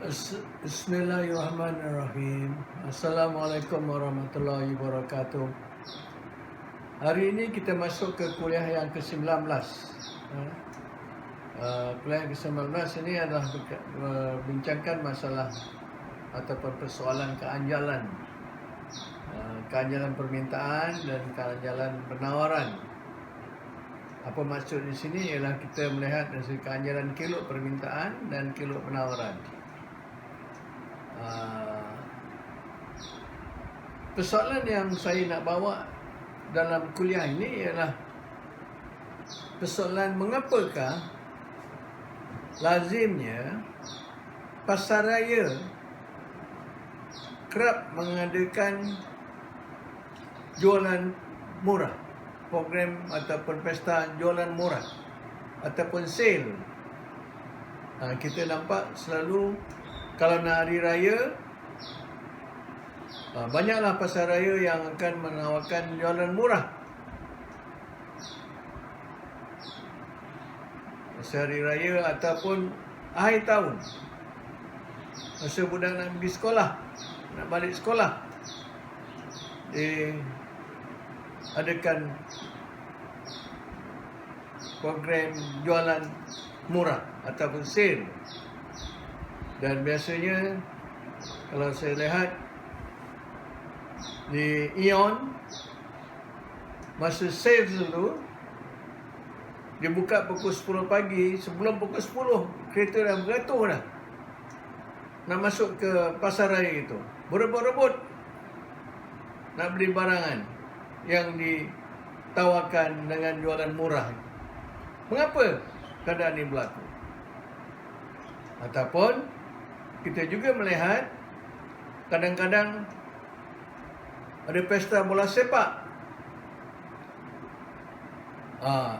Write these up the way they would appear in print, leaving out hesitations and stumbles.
Bismillahirrahmanirrahim. Assalamualaikum warahmatullahi wabarakatuh. Hari ini kita masuk ke kuliah yang ke-19. Kuliah yang ke-19 ini adalah membincangkan masalah ataupun persoalan keanjalan. Keanjalan permintaan dan keanjalan penawaran. Apa maksud di sini ialah kita melihat dari keanjalan kiluk permintaan dan kiluk penawaran. Persoalan yang saya nak bawa dalam kuliah ini ialah persoalan mengapakah lazimnya pasaraya kerap mengadakan jualan murah, program ataupun pesta jualan murah ataupun sale. Kita nampak selalu kalau nak hari raya, banyaklah pasaraya yang akan menawarkan jualan murah. Masa hari raya ataupun akhir tahun, masa budak nak pergi sekolah, nak balik sekolah, adakan program jualan murah ataupun sale. Dan biasanya kalau saya lihat di Ion, masa sale dulu dia buka pukul 10 pagi, sebelum pukul 10 kereta dah beratur dah nak masuk ke pasaraya itu, berebut-rebut nak beli barangan yang ditawarkan dengan jualan murah. Mengapa keadaan ini berlaku? Ataupun kita juga melihat kadang-kadang ada pesta bola sepak.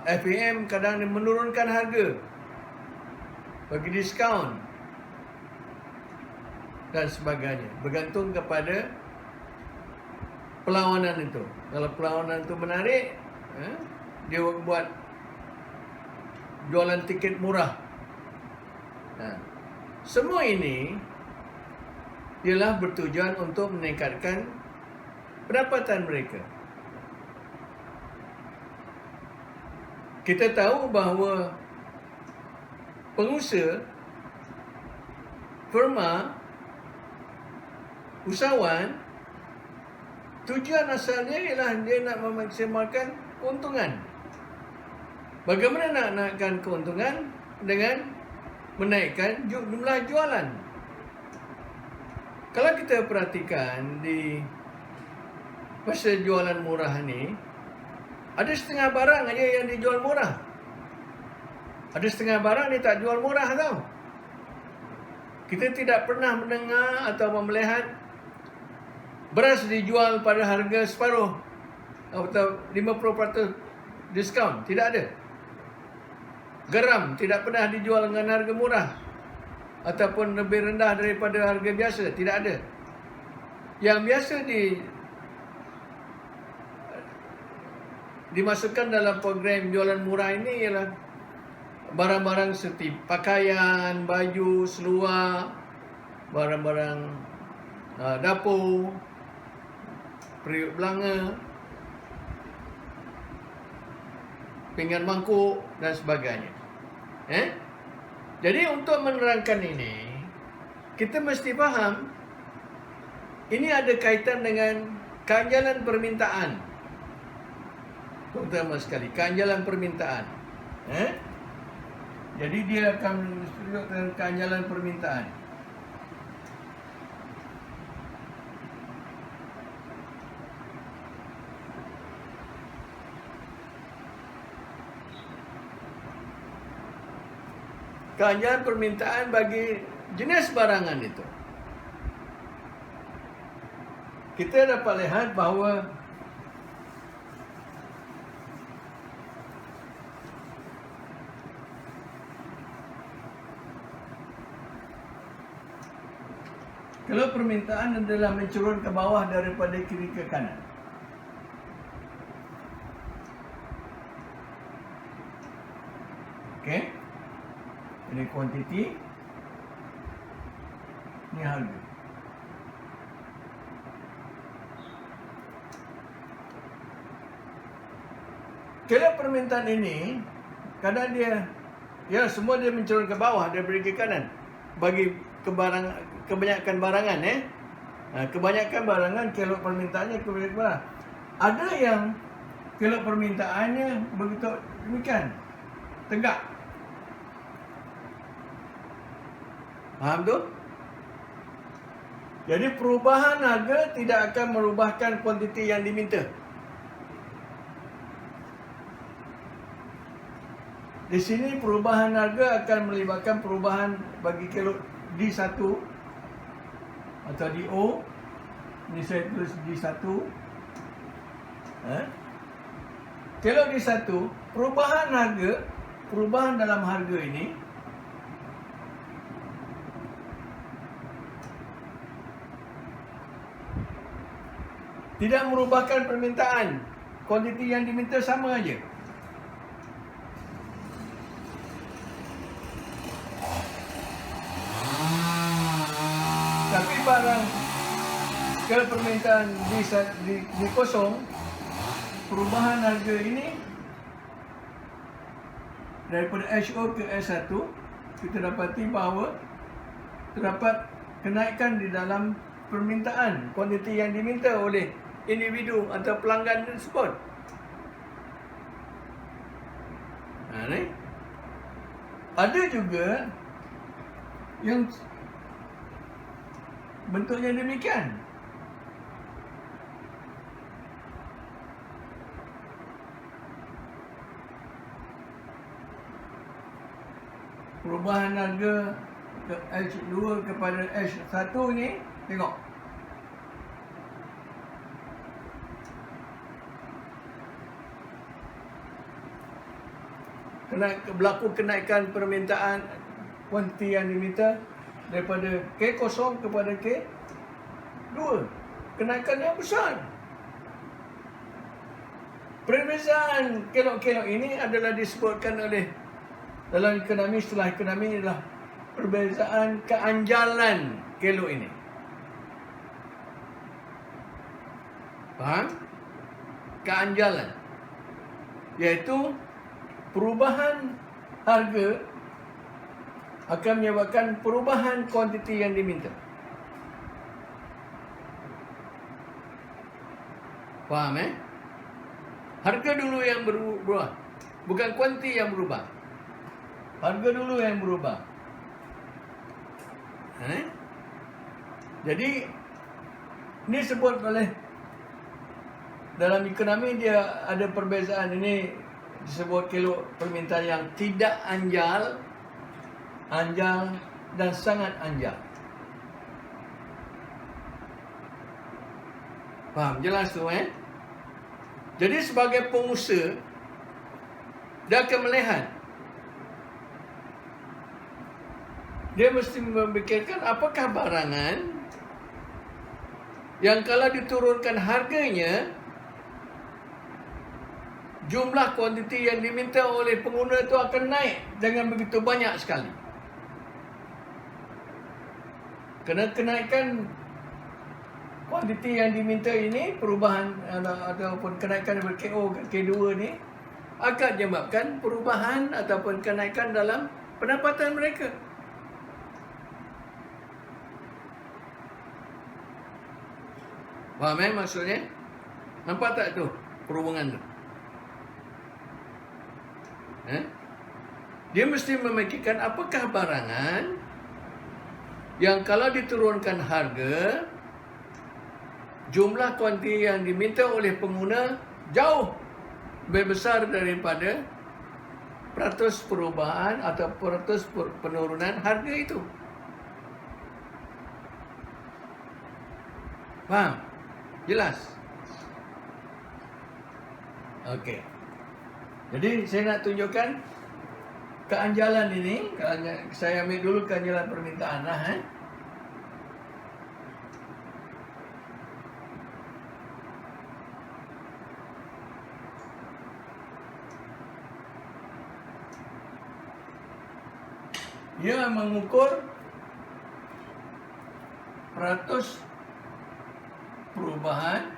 FAM kadang menurunkan harga, bagi diskaun dan sebagainya, bergantung kepada perlawanan itu. Kalau perlawanan itu menarik, dia buat jualan tiket murah. Semua ini ialah bertujuan untuk meningkatkan pendapatan mereka. Kita tahu bahawa pengusaha, firma, usahawan, tujuan asalnya ialah dia nak memaksimalkan keuntungan. Bagaimana nak naikkan keuntungan? Dengan menaikkan jumlah jualan. Kalau kita perhatikan di masa jualan murah ni, ada setengah barang aja yang dijual murah. Ada setengah barang ni tak jual murah tau. Kita tidak pernah mendengar atau melihat beras dijual pada harga separuh atau 50% diskaun. Tidak ada. Garam tidak pernah dijual dengan harga murah ataupun lebih rendah daripada harga biasa. Tidak ada. Yang biasa dimasukkan dalam program jualan murah ini ialah barang-barang seperti pakaian, baju, seluar, barang-barang dapur, periuk belanga, pinggan mangkuk dan sebagainya. Jadi untuk menerangkan ini, kita mesti faham ini ada kaitan dengan keanjalan permintaan. Terutama sekali keanjalan permintaan. Jadi dia akan menunjukkan keanjalan permintaan. Keanjalan permintaan bagi jenis barangan itu. Kita dapat lihat bahawa kalau permintaan adalah mencurun ke bawah daripada kiri ke kanan. Okey. Ini kuantiti. Ni harga. Kalau permintaan ini, kadang dia, ya semua dia mencurun ke bawah daripada ke kanan. Bagi kebanyakan barangan, kebanyakan barangan kelok permintaannya kebanyakan barang. Ada yang kelok permintaannya begitu demikian, tegak. Faham tu? Jadi perubahan harga tidak akan merubahkan kuantiti yang diminta. Di sini perubahan harga akan melibatkan perubahan bagi kilo D1 atau DO. Ini saya tulis D1. Kilo D1, perubahan harga, perubahan dalam harga ini tidak merubahkan permintaan. Kuantiti yang diminta sama aja. Tapi barang kalau permintaan di kosong, perubahan harga ini daripada HO ke S1, kita dapati bahawa terdapat kenaikan di dalam permintaan, kuantiti yang diminta oleh individu atau pelanggan tersebut. Ni. Ada juga yang bentuknya demikian. Perubahan harga ke H2 kepada H1 ni, tengok. Berlaku kenaikan permintaan kuantiti yang diminta daripada K0 kepada K2. Kenaikan yang besar. Perbezaan kelok-kelok ini adalah disebutkan oleh dalam ekonomi, istilah ekonomi adalah perbezaan keanjalan kelok ini. Faham? Keanjalan. Iaitu perubahan harga akan menyebabkan perubahan kuantiti yang diminta. Faham Harga dulu yang berubah, bukan kuantiti yang berubah. Harga dulu yang berubah. Jadi ini sebut oleh dalam ekonomi dia ada perbezaan ini disebut kilo permintaan yang tidak anjal, anjal dan sangat anjal. Faham? Jelas tu Jadi sebagai pengusaha, dia akan melihat, dia mesti memikirkan apakah barangan yang kalau diturunkan harganya, jumlah kuantiti yang diminta oleh pengguna itu akan naik dengan begitu banyak sekali. Kerana kenaikan kuantiti yang diminta ini, perubahan ataupun kenaikan daripada KO ke K2 ni akan menyebabkan perubahan ataupun kenaikan dalam pendapatan mereka. Faham maksudnya? Nampak tak tu perhubungan tu? Dia mesti memikirkan apakah barangan yang kalau diturunkan harga, jumlah kuantiti yang diminta oleh pengguna jauh lebih besar daripada peratus perubahan atau peratus penurunan harga itu. Faham? Jelas? Okey. Jadi saya nak tunjukkan keanjalan ini. Saya ambil dulu keanjalan permintaan lah. Ia mengukur peratus perubahan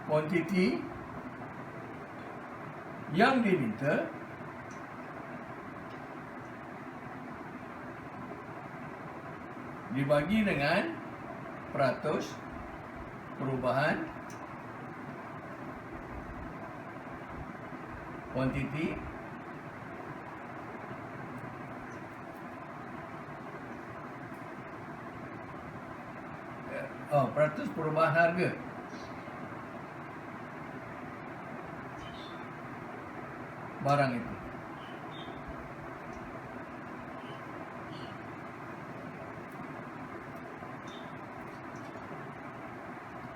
kuantiti yang diminta dibagi dengan peratus perubahan kuantiti peratus perubahan harga. Barang itu.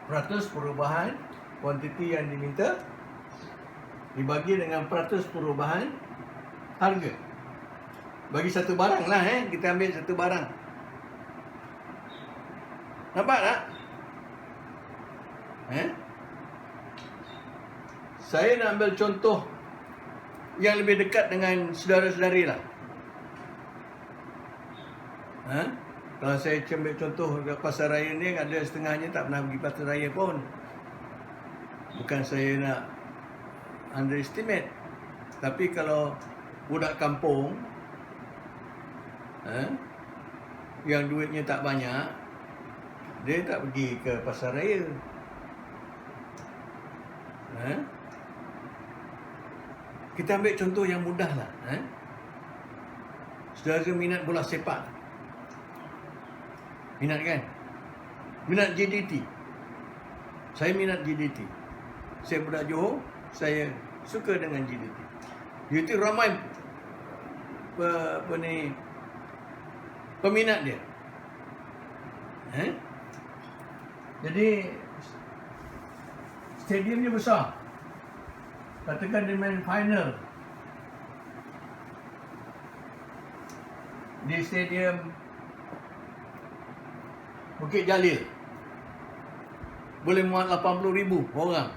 Peratus perubahan kuantiti yang diminta dibagi dengan peratus perubahan harga. Bagi satu barang lah kita ambil satu barang. Nampak tak? Saya nak ambil contoh yang lebih dekat dengan saudara-saudari lah. Kalau saya ambil contoh pasar raya ni, ada setengahnya tak pernah pergi pasar raya pun. Bukan saya nak underestimate, tapi kalau budak kampung yang duitnya tak banyak, dia tak pergi ke pasar raya. Kita ambil contoh yang mudah lah. Saudara minat bola sepak. Minat kan? Minat JDT. Saya minat JDT. Saya budak Johor, saya suka dengan JDT. JDT ramai peminat dia. Jadi stadiumnya besar. Katakan dia main final di stadium Bukit Jalil, boleh muat 80,000 orang.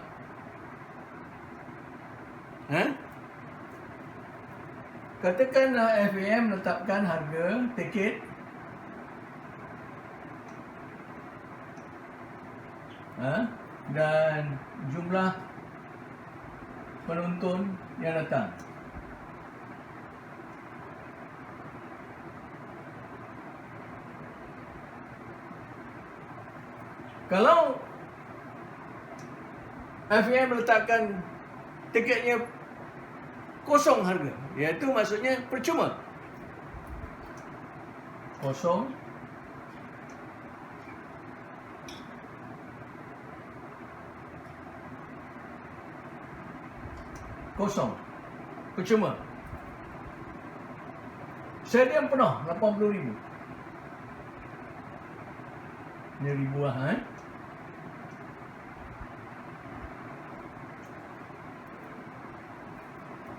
Katakan FAM letakkan harga tiket dan jumlah penonton yang datang. Kalau FAM meletakkan tiketnya kosong harga, iaitu maksudnya percuma. Kosong. Kosong. Percuma. Stadium penuh 80,000. Ini ribu lah.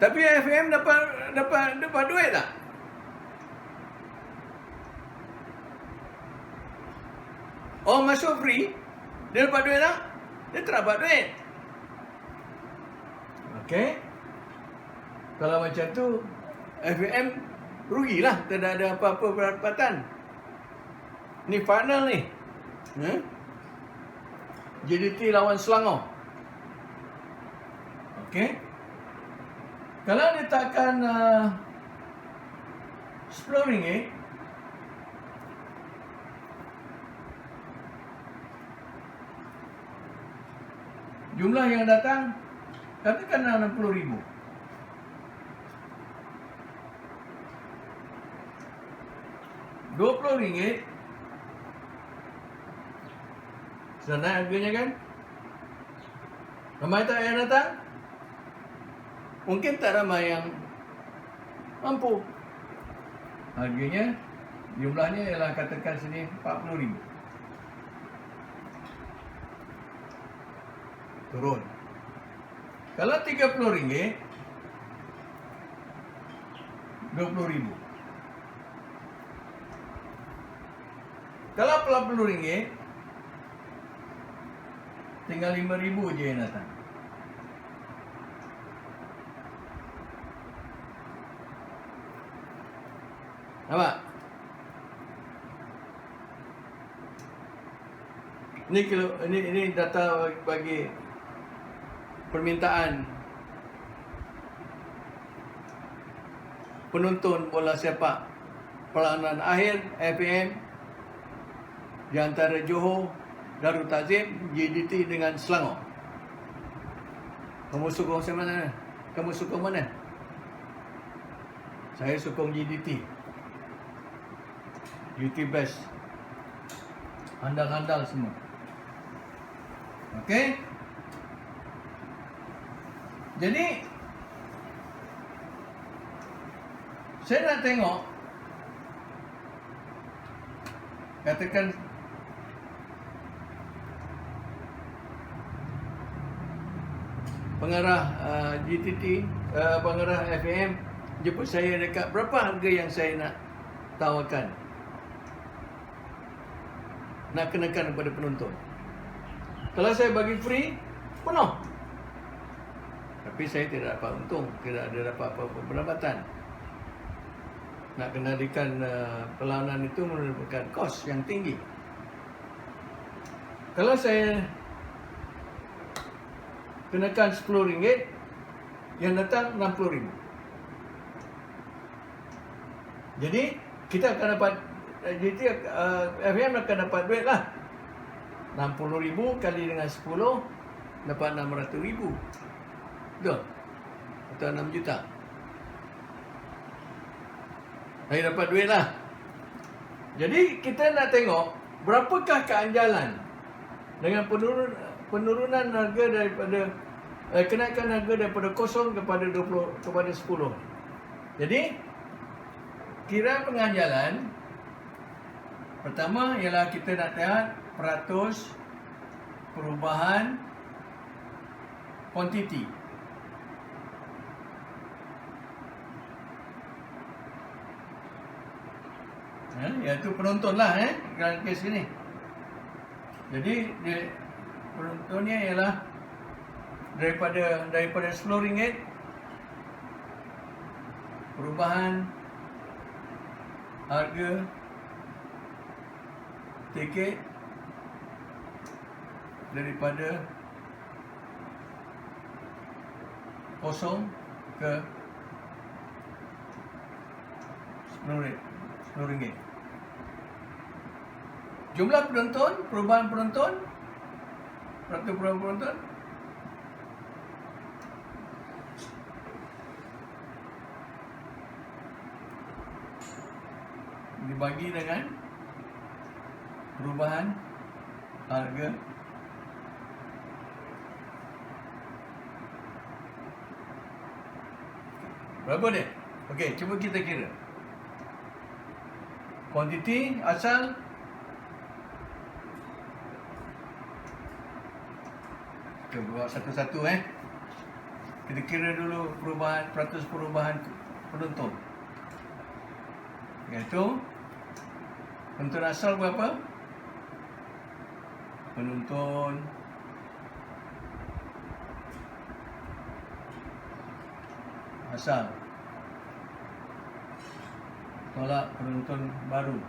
Tapi FAM dapat duit tak? Oh, masuk free. Dia dapat duit tak? Dia tak dapat duit. Okey. Kalau macam tu, FAM rugilah. Tidak ada apa-apa pendapatan. Ni final ni. JDT lawan Selangor. Okey. Kalau letakkan RM10, jumlah yang datang katakan 60,000. RM20 sudah naik harganya kan? Ramai tak yang datang? Mungkin tak ramai yang mampu. Harganya, jumlahnya ialah katakan sini RM40,000. Turun. Kalau RM30, RM20,000. Kalau RM40, tinggal RM5,000 je yang datang. Nampak? Ini data bagi permintaan penonton bola sepak pelanan akhir FAM di antara Johor, Darul Ta'zim, JDT dengan Selangor. Kamu sokong sama mana? Kamu sokong mana? Saya sokong JDT. JDT best. Handal-handal semua. Okey? Jadi saya nak tengok, katakan pengarah GTT, pengarah FAM jemput saya dekat berapa harga yang saya nak tawarkan, nak kenakan kepada penonton. Kalau saya bagi free, penuh. Tapi saya tidak dapat untung, tidak ada dapat apa-apa pendapatan. Nak kendalikan perlawanan itu merupakan kos yang tinggi. Kalau saya kenakan RM10, yang datang RM60,000. Jadi kita akan dapat, FAM akan dapat duit lah. RM60,000 kali dengan 10 dapat RM600,000. Betul? Atau 6 juta. Saya dapat duit lah. Jadi kita nak tengok berapakah keanjalan dengan penurunan harga daripada kenaikan harga daripada 0 kepada 20 kepada 10. Jadi kira penganjalan pertama ialah kita nak lihat peratus perubahan kuantiti. Iaitu penonton lah dalam kes ini. Jadi penontonnya ialah daripada RM10 perubahan harga tiket daripada 0 ke RM10. Jumlah penonton, perubahan penonton, peratus perubahan penonton dibagi dengan perubahan harga berapa dia? Okey, cuba kita kira. Kuantiti asal kita buat satu-satu Kita kira dulu peratus perubahan penonton. Iaitu penonton asal berapa? Penonton asal tolak penonton baru.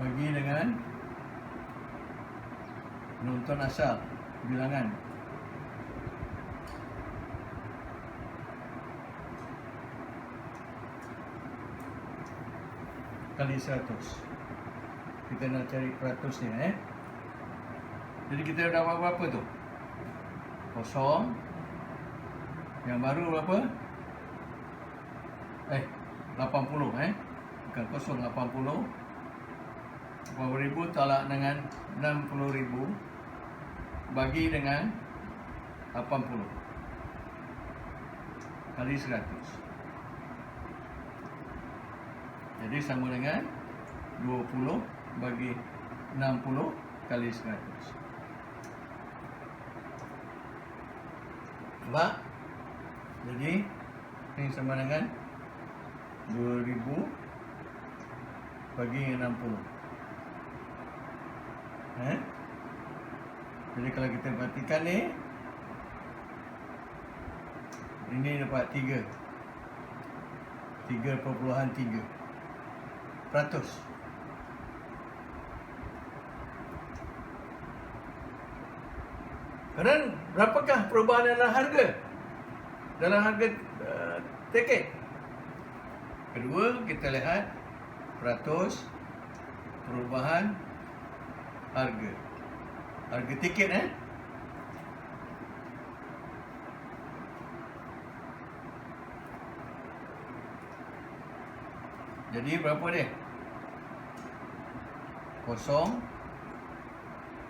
Bagi dengan penonton asal bilangan. Kali 100. Kita nak cari peratusnya Jadi kita dapat berapa tu? 0. Yang baru berapa? 80 Bukan 0, 80. 80,000 tolak dengan 60,000 bagi dengan 80 kali 100. Jadi sama dengan 20 bagi 60 kali 100. Nampak? Jadi ini sama dengan 2,000 bagi 60. Jadi kalau kita perhatikan ni, ini dapat 3.3%. Kemudian berapakah perubahan dalam harga? Dalam harga tiket. Kedua, kita lihat peratus perubahan harga. Harga tiket Jadi berapa dia? 0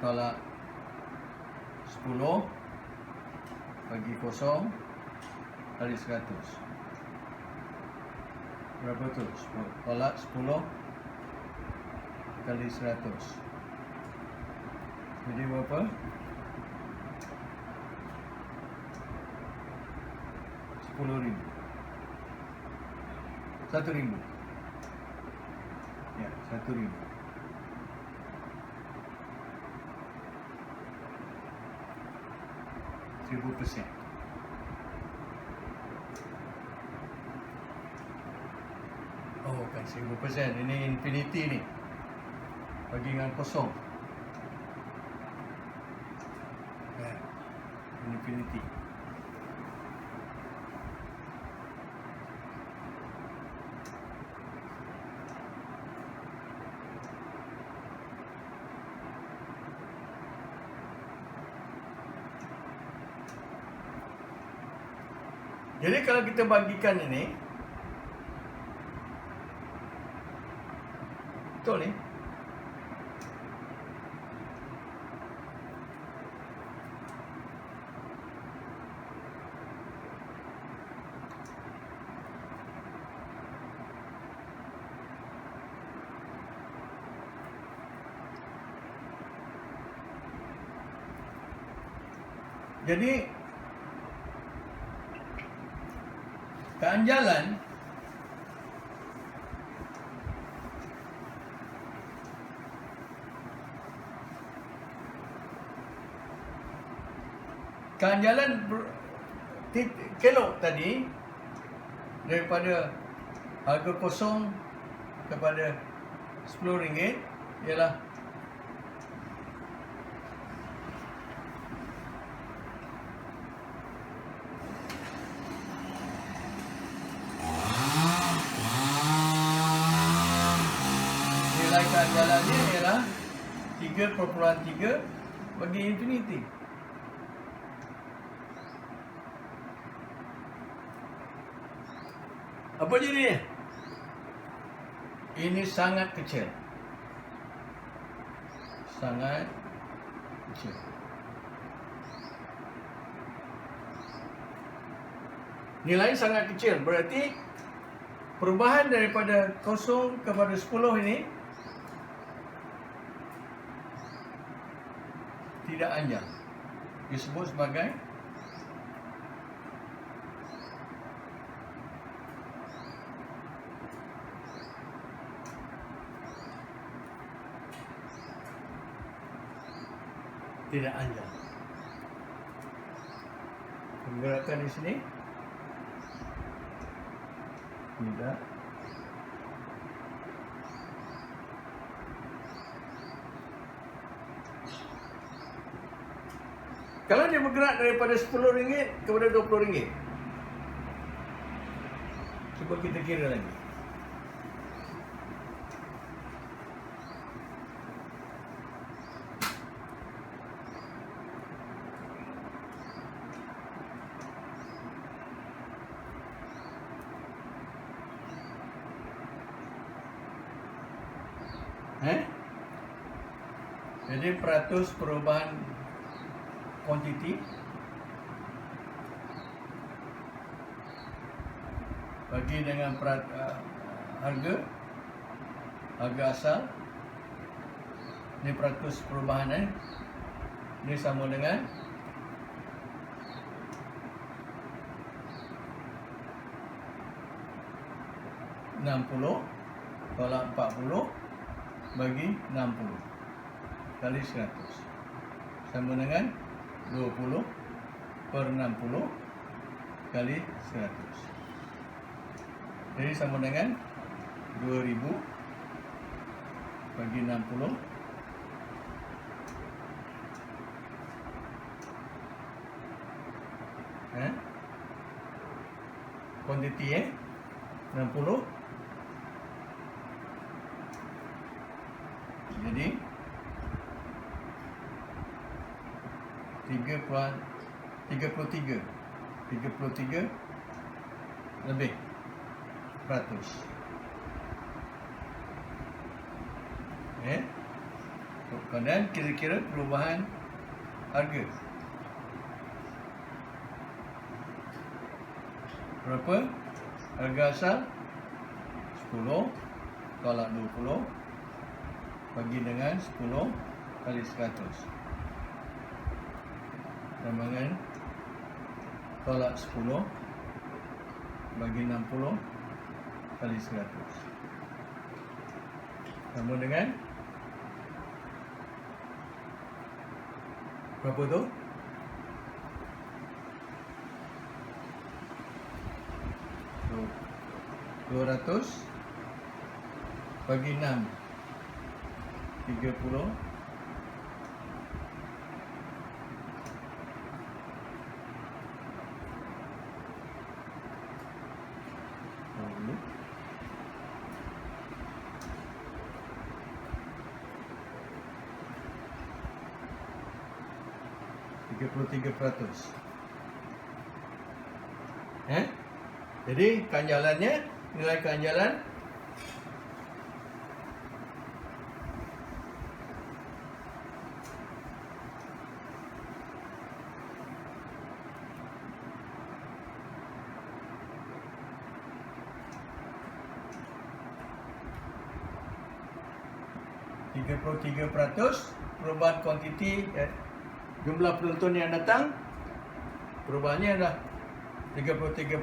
tolak 10 bagi 0 kali 100. Berapa tu? Tolak 10 kali 100. Jadi berapa? 10.000. 1.000. Ya, 1.000. %1,000. Oh, kan 1,000%. Ini infinity ni. Bagi dengan kosong. Ya, infinity. Jadi kalau kita bagikan ini, betul ni. Jadi ganjalan kelok tadi daripada harga kosong kepada RM10 ialah nilai ganjalannya ialah 3.3 bagi infinity. Apa jadinya? Ini sangat kecil. Sangat kecil. Nilai sangat kecil. Berarti perubahan daripada 0 kepada 10 ini tidak anjang. Disebut sebagai tidak anjang. Pergerakan di sini tidak kalau dia bergerak daripada RM10 kepada RM20. Cuba kita kira lagi. Jadi peratus perubahan kuantiti bagi dengan harga asal. Ini peratus perubahan ini sama dengan 60 tolak 40 bagi 60. kali 100 sama dengan 20 per 60 kali 100. Jadi sama dengan 2000 bagi 60 kuantiti 60. Jadi 33 lebih peratus. Kemudian kira-kira perubahan harga. Berapa? Harga asal 10 tolak 20 bagi dengan 10 kali 100 sama dengan tolak 10 bagi 60 kali 100 sama dengan berapa tu? 200 bagi 6 30 33%. Jadi ganjalannya, nilai ganjalan %33 perubahan kuantiti jumlah penonton yang datang, perubahannya adalah 33%,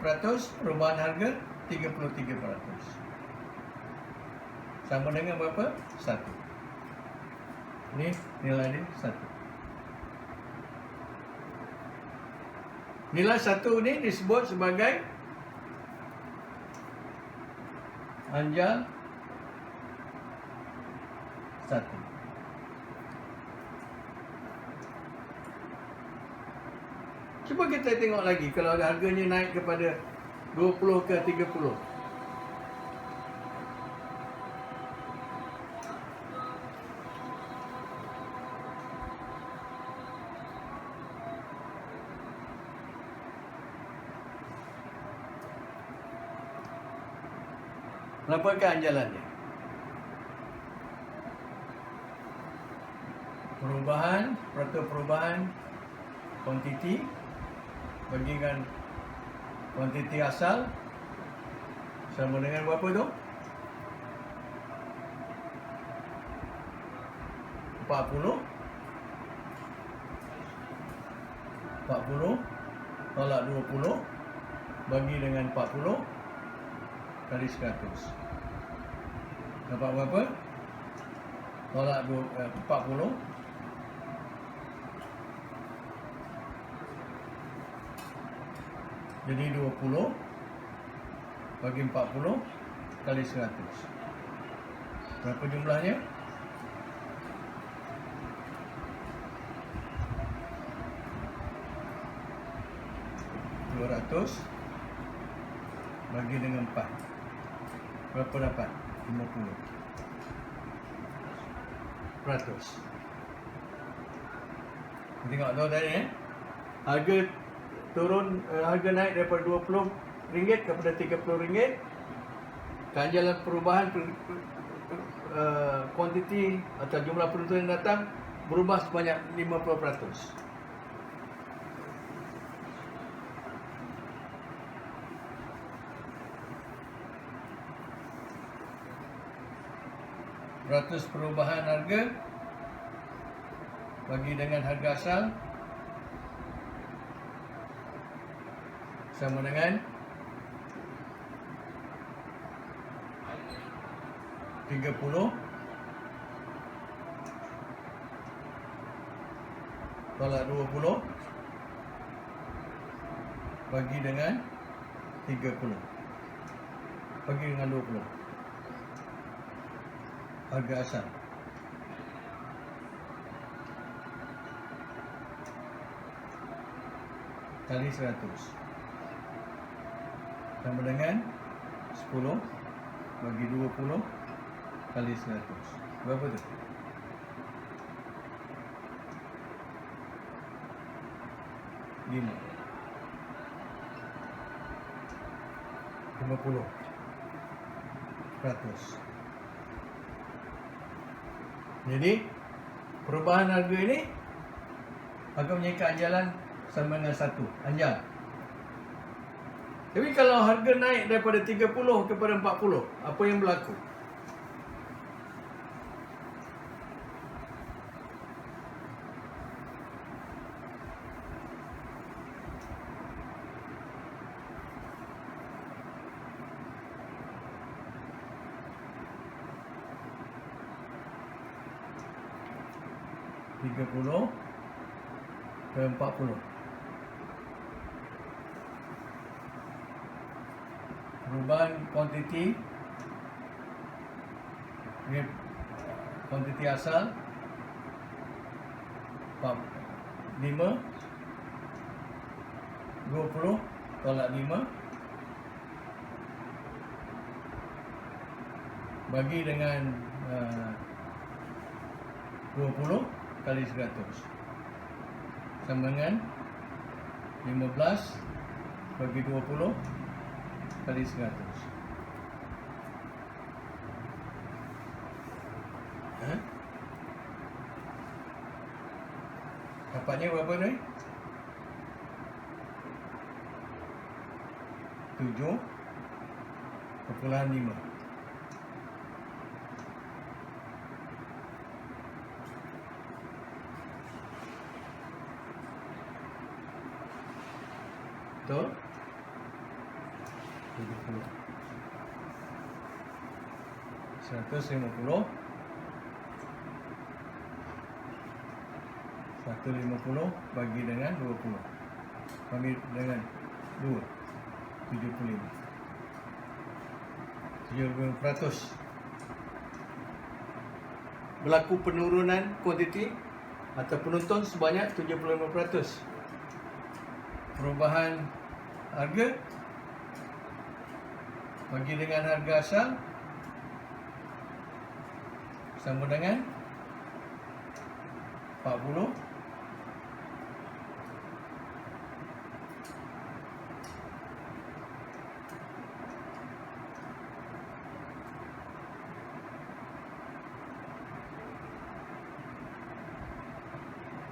perubahan harga 33%. Sama dengan berapa? 1. Ini nilai ini 1. Nilai 1 ini disebut sebagai anjal 1. Cuba kita tengok lagi kalau harganya naik kepada 20 ke 30. Apakah anjalannya? Perubahan kuantiti bagikan kuantiti asal sama dengan berapa tu? 40 tolak 20 bagi dengan 40 kali 100. Dapat berapa? Tolak 40 jadi 20 bagi 40 kali 100. Berapa jumlahnya? $200 bagi dengan 4. Berapa dapat? 50%. Tengok tahu tadi harga turun, harga naik daripada RM20 kepada RM30. Ganjalan perubahan kuantiti atau jumlah penonton yang datang berubah sebanyak 50%. Ratus perubahan harga bagi dengan harga asal sama dengan 30 tolak 20 bagi dengan 30. Bagi dengan 20. Harga asal. Kali 100. Sama dengan 10 bagi 20 kali 100. Berapa tu? 5. 50 100. Jadi perubahan harga ini akan menyiapkan anjalan sama dengan 1 anjal. Tapi kalau harga naik daripada 30 kepada 40, apa yang berlaku? ke 40. Perubahan kuantiti ini kuantiti asal 5 20 tolak 5 bagi dengan 20 kali 100 sama dengan 15 bagi 20 kali 100. Dapatnya berapa ni? 7,5. Betul? 70. 150 bagi dengan 20 bagi dengan 2 75 75%. Berlaku penurunan kuantiti atau penonton sebanyak 75%. Perubahan harga bagi dengan harga asal sama dengan 40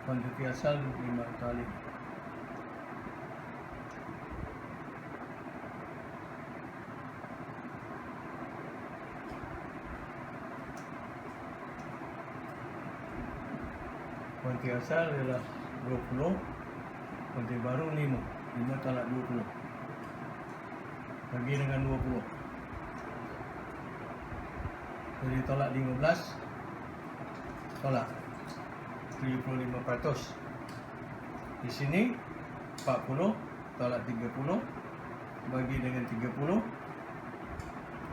kuantiti asal 5 kali. Kuantiti asal adalah 20, kuantiti baru 5 tolak 20 bagi dengan 20. Jadi tolak 15 tolak 75%. Di sini 40 tolak 30 bagi dengan 30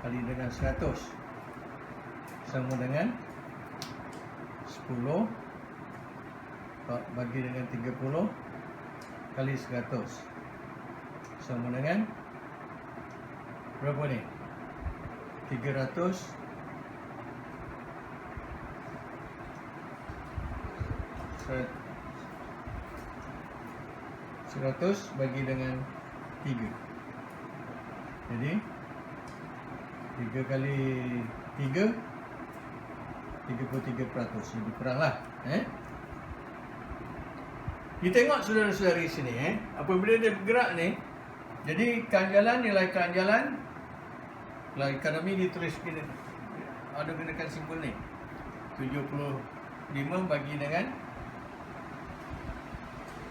kali dengan 100 sama dengan 10 bagi dengan 30 kali 100 sama dengan berapa ni? 300 bagi dengan 3. Jadi 3 kali 3 33%. Lebih kurang lah. Kita tengok saudara-saudari sini. Apabila dia bergerak ni, jadi keanjalan, nilai keanjalan nilai ekonomi ditulis gini, ada gunakan simbol ni 75 bagi dengan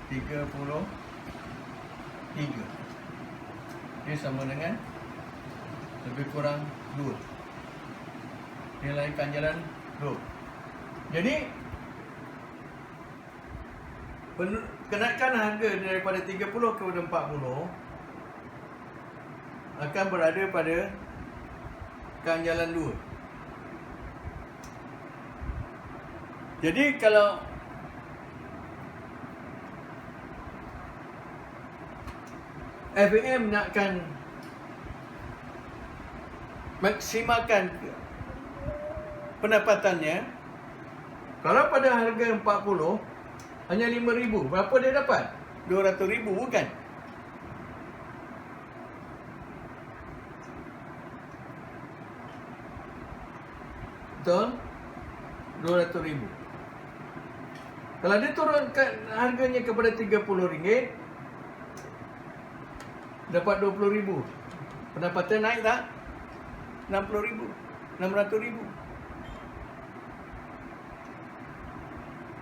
33. Ini sama dengan lebih kurang 2. Nilai keanjalan 2. Jadi kenaikan harga daripada 30 kepada 40 akan berada pada ganjalan 2. Jadi kalau FAM nakkan maksimalkan pendapatannya, kalau pada harga 40 hanya 5,000, berapa dia dapat? 200,000 bukan? Betul? 200,000. Kalau dia turunkan harganya kepada RM30, dapat 20,000. Pendapatan naik tak? 60,000, 600,000.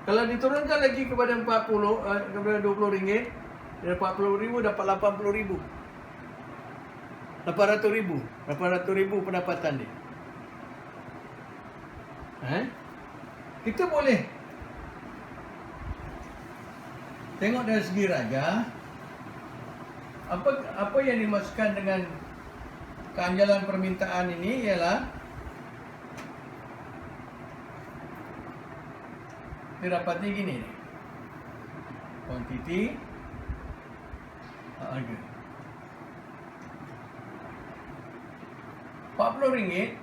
Kalau diturunkan lagi kepada 40, kepada RM20, dari 40,000 dapat 80,000. 800,000. 800,000 pendapatan dia. Kita boleh tengok dari segi raja, apa yang dimaksudkan dengan keanjalan permintaan ini ialah didapati gini nih. Kuantiti harga RM40,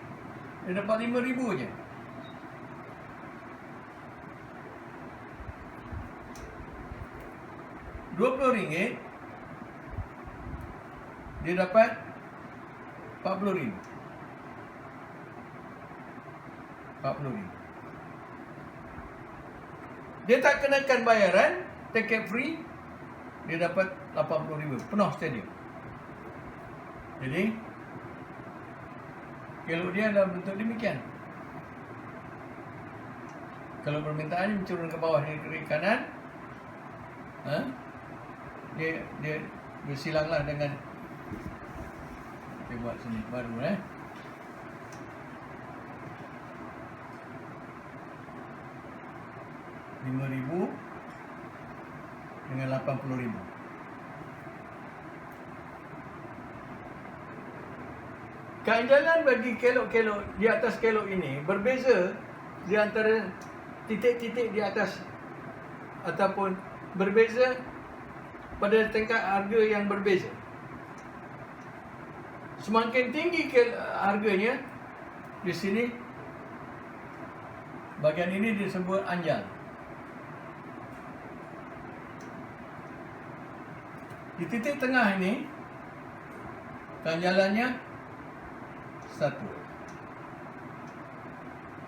dia dapat RM5,000 je. RM20, dia dapat RM40,000. Dia tak kenakan bayaran, tiket free, dia dapat RM80,000, penuh stadium. Jadi elok dia dalam bentuk demikian. Kalau permintaan turun ke bawah dari kiri kanan, dia bersilanglah dengan, kita buat sini baru RM5,000 dengan RM80,000. Keanjalan bagi kelok-kelok di atas kelok ini berbeza di antara titik-titik di atas, ataupun berbeza pada tingkat harga yang berbeza. Semakin tinggi harganya, di sini bahagian ini disebut anjal. Di titik tengah ini ganjalannya 1.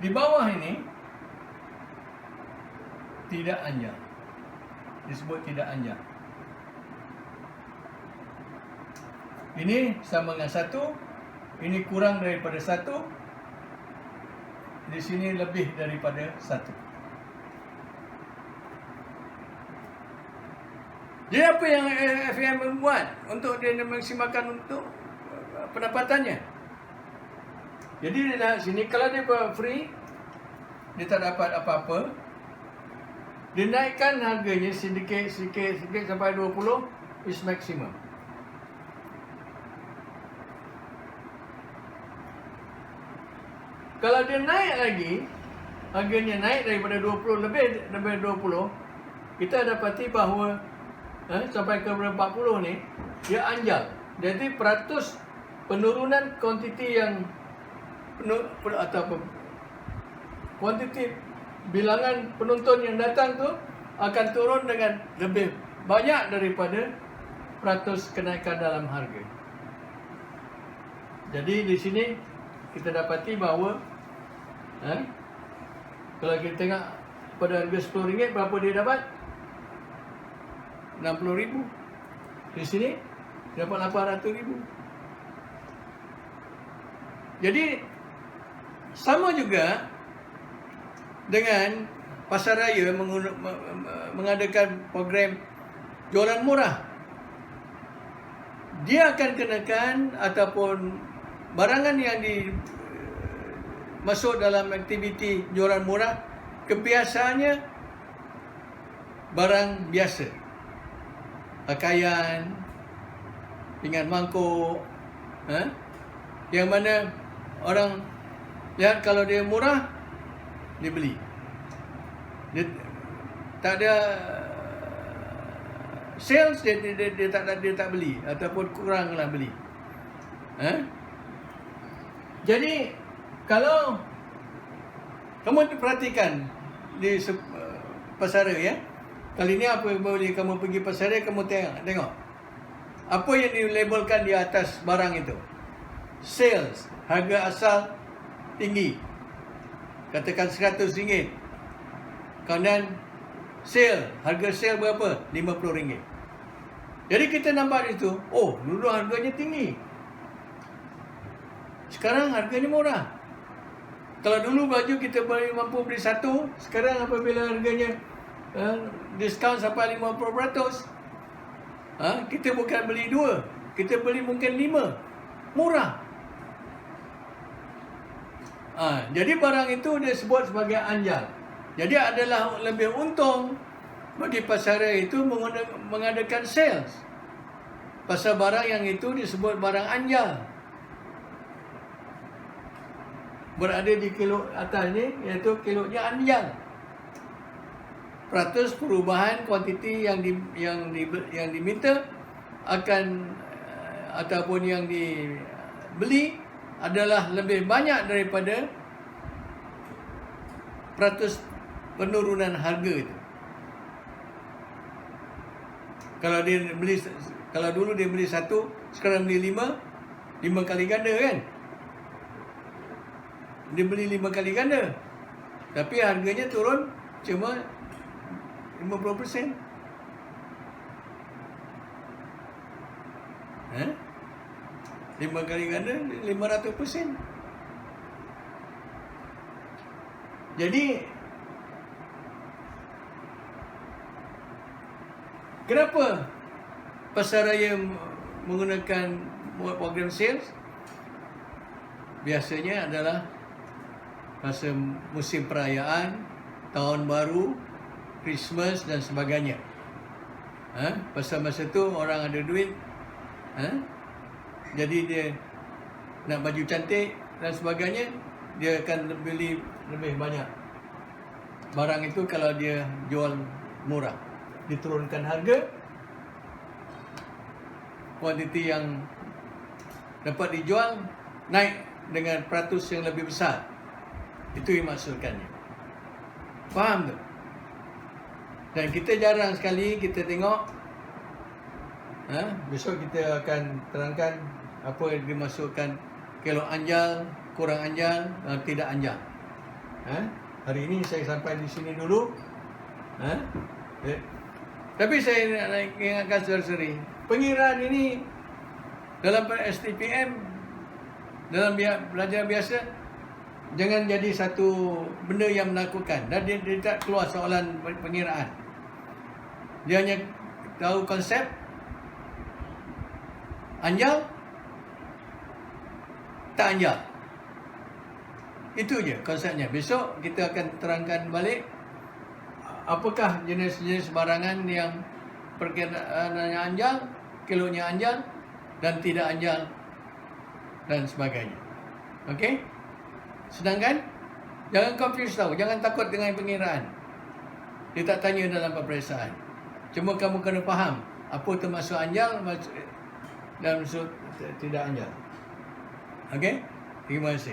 Di bawah ini tidak anjal, disebut tidak anjal. Ini sama dengan 1, ini kurang daripada 1, di sini lebih daripada 1. Jadi apa yang FAM buat untuk dia memaksimalkan untuk pendapatannya? Jadi di sini kalau dia free, dia tak dapat apa-apa, dia naikkan harganya sedikit sampai 20 is maximum. Kalau dia naik lagi, harganya naik daripada 20, lebih daripada 20, kita dapati bahawa sampai ke 40 ni, dia anjal. Jadi peratus penurunan kuantiti yang atau kuantiti bilangan penonton yang datang tu akan turun dengan lebih banyak daripada peratus kenaikan dalam harga. Jadi di sini kita dapati bahawa kalau kita tengok pada harga RM10, berapa dia dapat? RM60,000. Di sini dapat RM800,000. Jadi sama juga dengan pasaraya mengadakan program jualan murah. Dia akan kenakan ataupun barangan yang masuk dalam aktiviti jualan murah, kebiasaannya barang biasa. Pakaian, pinggan mangkuk, yang mana orang lihat kalau dia murah, dia beli. Dia tak ada sales, dia tak beli ataupun kuranglah beli. Jadi kalau kamu perhatikan di pasara ya, kali ni apa boleh kamu pergi pasara, kamu tengok apa yang dilabelkan di atas barang itu. Sales, harga asal tinggi, katakan RM100. Kemudian sale, harga sale berapa? RM50. Jadi kita nampak itu, oh dulu harganya tinggi, sekarang harganya murah. Kalau dulu baju kita mampu beli satu, sekarang apabila harganya diskaun sampai 50%, kita bukan beli 2, kita beli mungkin 5, murah. Jadi barang itu dia sebut sebagai anjal. Jadi adalah lebih untung bagi pasara itu mengadakan sales pasal barang yang itu disebut barang anjal, berada di kilo atas ni, iaitu kilonya anjal. Peratus perubahan kuantiti yang diminta akan ataupun yang dibeli adalah lebih banyak daripada peratus penurunan harga itu. Kalau dulu dia beli 1, sekarang beli 5 kali ganda kan? Dia beli 5 kali ganda, tapi harganya turun cuma 50%. 5 kali ganda 500%. Jadi kenapa pasaraya menggunakan program sales? Biasanya adalah masa musim perayaan, tahun baru, Christmas dan sebagainya. Pasal masa tu orang ada duit, jadi dia nak baju cantik dan sebagainya, dia akan beli lebih banyak barang itu. Kalau dia jual murah, diturunkan harga, kuantiti yang dapat dijual naik dengan peratus yang lebih besar. Itu yang maksudkannya. Faham tak? Dan kita jarang sekali kita tengok. Besok kita akan terangkan apa yang dimasukkan kilo anjal, kurang anjal, tidak anjal. Hari ini saya sampai di sini dulu. Tapi saya nak ingatkan saudara-saudari, pengiraan ini dalam STPM, dalam belajar biasa, jangan jadi satu benda yang menakutkan. Dan dia tak keluar soalan pengiraan. Dia hanya tahu konsep anjal, tak anjal. Itu je konsepnya. Besok kita akan terangkan balik apakah jenis-jenis barangan yang perkiraannya anjal, kilonya anjal dan tidak anjal dan sebagainya. Okey? Senang kan? Jangan confuse tau. Jangan takut dengan pengiraan. Dia tak tanya dalam peperiksaan. Cuma kamu kena faham apa termasuk anjal dan tidak anjal. Okey? Terima kasih.